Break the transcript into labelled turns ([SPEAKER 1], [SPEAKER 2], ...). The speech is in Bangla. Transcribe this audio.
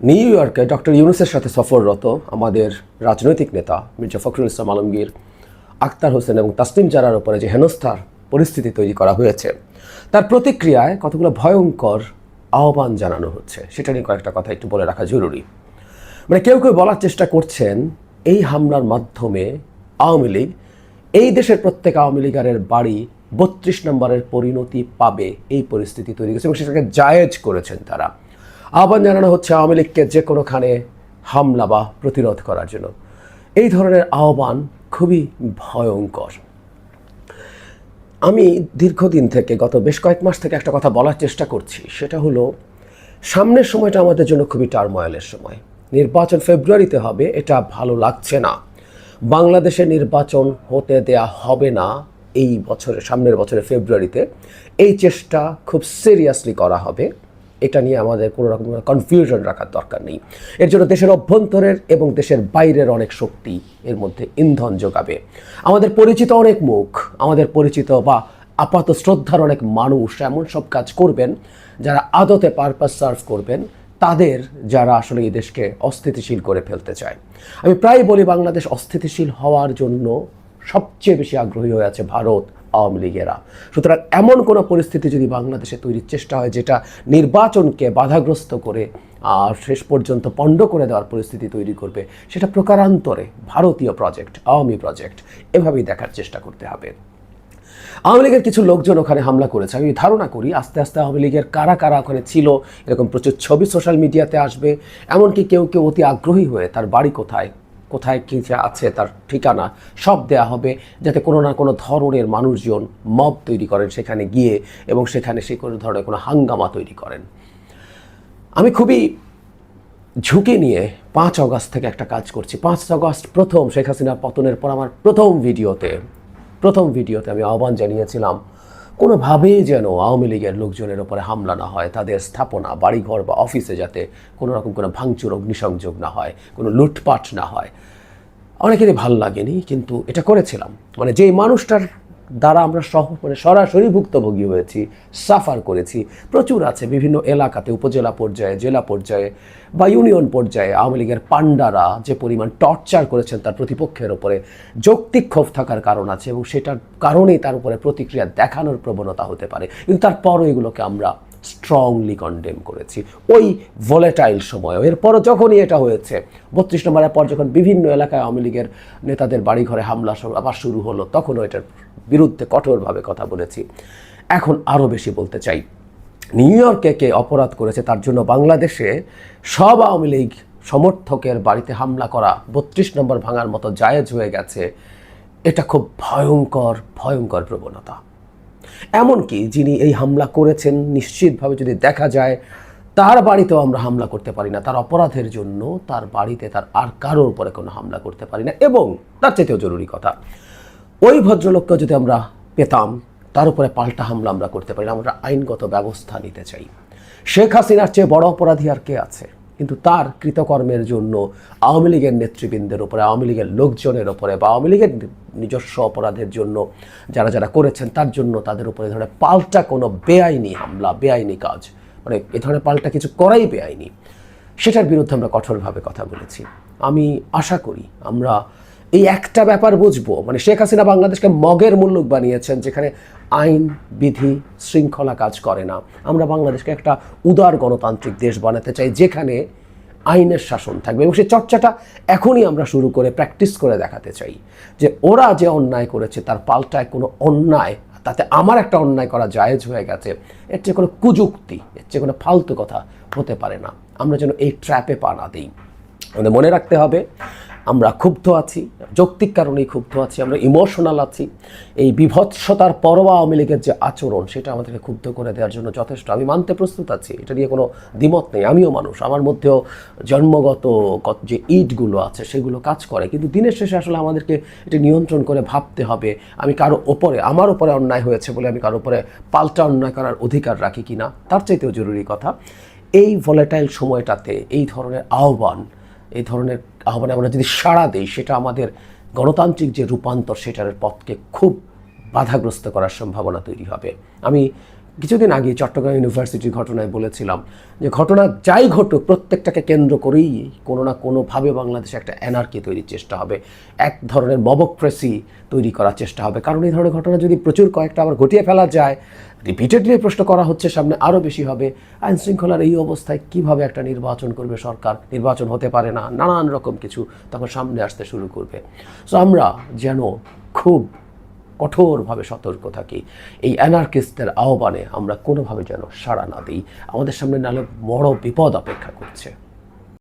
[SPEAKER 1] নিউ ইয়র্কে ডক্টর ইউনূসের সাথে সফররত আমাদের রাজনৈতিক নেতা মির্জা ফখরুল ইসলাম আলমগীর, আখতার হোসেন এবং তাসনিম জারার উপরে যে হেনস্থার পরিস্থিতি তৈরি করা হয়েছে, তার প্রতিক্রিয়ায় কতগুলো ভয়ঙ্কর আহ্বান জানানো হচ্ছে, সেটা নিয়ে কয়েকটা কথা একটু বলে রাখা জরুরি। মানে কেউ কেউ বলার চেষ্টা করছেন এই হামলার মাধ্যমে আওয়ামী লীগ, এই দেশের প্রত্যেক আওয়ামী লীগারের বাড়ি ৩২ নম্বরের পরিণতি পাবে, এই পরিস্থিতি তৈরি করেছে এবং সেটাকে জায়েজ করেছেন তারা। আহ্বান জানানো হচ্ছে আওয়ামী লীগকে যে কোনোখানে হামলা বা প্রতিরোধ করার জন্য। এই ধরনের আহ্বান খুবই ভয়ঙ্কর। আমি দীর্ঘদিন থেকে, গত বেশ কয়েক মাস থেকে একটা কথা বলার চেষ্টা করছি, সেটা হলো সামনের সময়টা আমাদের জন্য খুবই টার্ময়েলের সময়। নির্বাচন ফেব্রুয়ারিতে হবে, এটা ভালো লাগছে না। বাংলাদেশে নির্বাচন হতে দেয়া হবে না এই বছরে, সামনের বছরে ফেব্রুয়ারিতে। এই চেষ্টা খুব সিরিয়াসলি করা হবে, এটা নিয়ে আমাদের কোনো রকম কনফিউশন রাখার দরকার নেই। এর জন্য দেশের অভ্যন্তরের এবং দেশের বাইরের অনেক শক্তি এর মধ্যে ইন্ধন যোগাবে। আমাদের পরিচিত অনেক মুখ, আমাদের পরিচিত বা আপাত শ্রদ্ধার অনেক মানুষ এমন সব কাজ করবেন যারা আদতে পারপাস সার্ভ করবেন তাদের, যারা আসলে এই দেশকে অস্থিতিশীল করে ফেলতে চায়। আমি প্রায় বলি বাংলাদেশ অস্থিতিশীল হওয়ার জন্য সবচেয়ে বেশি আগ্রহী হয়ে আছে ভারত, আওয়ামী লীগেরা। সুতরাং এমন কোনো পরিস্থিতি যদি বাংলাদেশে তৈরির চেষ্টা হয় যেটা নির্বাচনকে বাধাগ্রস্ত করে আর শেষ পর্যন্ত পণ্ড করে দেওয়ার পরিস্থিতি তৈরি করবে, সেটা প্রকারান্তরে ভারতীয় প্রজেক্ট, আওয়ামী প্রজেক্ট, এভাবেই দেখার চেষ্টা করতে হবে। আওয়ামী লীগের কিছু লোকজন ওখানে হামলা করেছে। আমি ধারণা করি আস্তে আস্তে আওয়ামী লীগের কারা কারা ওখানে ছিল এরকম প্রচুর ছবি সোশ্যাল মিডিয়াতে আসবে। এমনকি কেউ কেউ অতি আগ্রহী হয়ে তার বাড়ি কোথায়, কোথায় কী আছে তার ঠিকানা সব দেয়া হবে, যাতে কোনো না কোনো ধরনের মানুষজন মব তৈরি করেন সেখানে গিয়ে, এবং সেখানে সে কোনো ধরনের কোনো হাঙ্গামা তৈরি করেন। আমি খুবই ঝুঁকি নিয়ে 5 অগস্ট থেকে একটা কাজ করছি। 5 অগস্ট প্রথম শেখ হাসিনার পতনের পর আমার প্রথম ভিডিওতে আমি আহ্বান জানিয়েছিলাম কোনোভাবেই যেন আওয়ামী লীগের লোকজনের ওপরে হামলা না হয়, তাদের স্থাপনা, বাড়িঘর বা অফিসে যাতে কোনো রকম কোনো ভাঙচুর, অগ্নিসংযোগ না হয়, কোনো লুটপাট না হয়। অনেকেরই ভাল লাগেনি, কিন্তু এটা করেছিলাম। মানে যেই মানুষটার দ্বারা আমরা সরাসরি ভুক্তভোগী হয়েছি, সাফার করেছি, প্রচুর আছে বিভিন্ন এলাকাতে, উপজেলা পর্যায়ে, জেলা পর্যায়ে বা ইউনিয়ন পর্যায়ে আওয়ামী লীগের পান্ডারা যে পরিমাণ টর্চার করেছেন তার প্রতিপক্ষের ওপরে, যৌক্তিক ক্ষোভ থাকার কারণ আছে এবং সেটার কারণেই তার উপরে প্রতিক্রিয়া দেখানোর প্রবণতা হতে পারে। কিন্তু তারপরও এগুলোকে আমরা স্ট্রংলি কন্ডেম করেছি ওই ভোলেটাইল সময়। এরপরও যখনই এটা হয়েছে, 32 নম্বরের পর যখন বিভিন্ন এলাকায় আওয়ামী লীগের নেতাদের বাড়িঘরে হামলা আবার শুরু হলো, তখনও এটার বিরুদ্ধে কঠোরভাবে কথা বলেছি। এখন আরও বেশি বলতে চাই, নিউ ইয়র্কে কে অপরাধ করেছে তার জন্য বাংলাদেশে সব আওয়ামী লীগ সমর্থকের বাড়িতে হামলা করা 32 নম্বর ভাঙার মতো জায়েজ হয়ে গেছে। এটা খুব ভয়ঙ্কর প্রবণতা। এমনকি যিনি এই হামলা করেছেন নিশ্চিতভাবে যদি দেখা যায় তার বাড়িতেও আমরা হামলা করতে পারি না, তার অপরাধের জন্য তার বাড়িতে তার আর কারোর উপরে কোনো হামলা করতে পারি না। এবং তার চাইতেও জরুরি কথা, ওই ভদ্রলোককে যদি আমরা পেতাম তার উপরে পাল্টা হামলা আমরা করতে পারি না। আমরা আইনগত ব্যবস্থা নিতে চাই। শেখ হাসিনার চেয়ে বড় অপরাধী আর কে আছে? কিন্তু তার কৃতকর্মের জন্য আওয়ামী লীগের নেতৃবৃন্দের উপরে, আওয়ামী লীগের লোকজনের উপরে বা আওয়ামী লীগের নিজস্ব অপরাধের জন্য যারা যারা করেছেন তার জন্য তাদের উপরে ধরনের পাল্টা কোনো বেআইনি হামলা, বেআইনি কাজ, মানে এ ধরনের পাল্টা কিছু করাই বেআইনি, সেটার বিরুদ্ধে আমরা কঠোরভাবে কথা বলেছি। আমি আশা করি আমরা এই একটা ব্যাপার বুঝবো, মানে শেখ হাসিনা বাংলাদেশকে মগের মুল্লুক বানিয়েছেন যেখানে আইন, বিধি, শৃঙ্খলা কাজ করে না। আমরা বাংলাদেশকে একটা উদার গণতান্ত্রিক দেশ বানাতে চাই যেখানে আইনের শাসন থাকবে, এবং সেই চর্চাটা এখনই আমরা শুরু করে প্র্যাকটিস করে দেখাতে চাই যে ওরা যে অন্যায় করেছে তার পাল্টায় কোনো অন্যায়, তাতে আমার একটা অন্যায় করা জায়েজ হয়ে গেছে, এর চেয়ে কোনো কুযুক্তি, এর চেয়ে কোনো ফালতু কথা হতে পারে না। আমরা যেন এই ট্র্যাপে পা না দিই। আমাদের মনে রাখতে হবে আমরা ক্ষুব্ধ আছি, যৌক্তিক কারণেই ক্ষুব্ধ আছি, আমরা ইমোশনাল আছি। এই বিভৎসতার পরও আওয়ামী লীগের যে আচরণ সেটা আমাদেরকে ক্ষুব্ধ করে দেওয়ার জন্য যথেষ্ট। আমি মানতে প্রস্তুত আছি, এটা নিয়ে কোনো দ্বিমত নেই। আমিও মানুষ, আমার মধ্যেও জন্মগত যে ইটগুলো আছে সেগুলো কাজ করে, কিন্তু দিনের শেষে আসলে আমাদেরকে এটা নিয়ন্ত্রণ করে ভাবতে হবে আমি কারো ওপরে, আমার ওপরে অন্যায় হয়েছে বলে আমি কারো ওপরে পাল্টা অন্যায় করার অধিকার রাখি কিনা। তার চাইতেও জরুরি কথা, এই ভোলেটাইল সময়টাতে এই ধরনের আহ্বানে আমরা যদি সাড়া দেই, সেটা আমাদের গণতান্ত্রিক যে রূপান্তর সেটার পথকে খুব বাধাগ্রস্ত করার সম্ভাবনা তৈরি হবে। আমি কিছুদিন আগে চট্টগ্রাম ইউনিভার্সিটির ঘটনায় বলেছিলাম যে ঘটনা যাই ঘটুক প্রত্যেকটাকে কেন্দ্র করেই কোনো না কোনোভাবে বাংলাদেশে একটা অ্যানার্কি তৈরির চেষ্টা হবে, এক ধরনের মবক্রেসি তৈরি করার চেষ্টা হবে। কারণ এই ধরনের ঘটনা যদি প্রচুর কয়েকটা আবার ঘটিয়ে ফেলা যায়, রিপিটেডলি প্রশ্ন করা হচ্ছে, সামনে আরও বেশি হবে। আইন শৃঙ্খলার এই অবস্থায় কিভাবে একটা নির্বাচন করবে সরকার? নির্বাচন হতে পারে না, নানান রকম কিছু তখন সামনে আসতে শুরু করবে। সো আমরা যেন খুব কঠোরভাবে সতর্ক থাকি, এই অ্যানার্কিস্টদের আহ্বানে আমরা কোনোভাবে যেন সাড়া না দিই। আমাদের সামনে নাহলে বড় বিপদ অপেক্ষা করছে।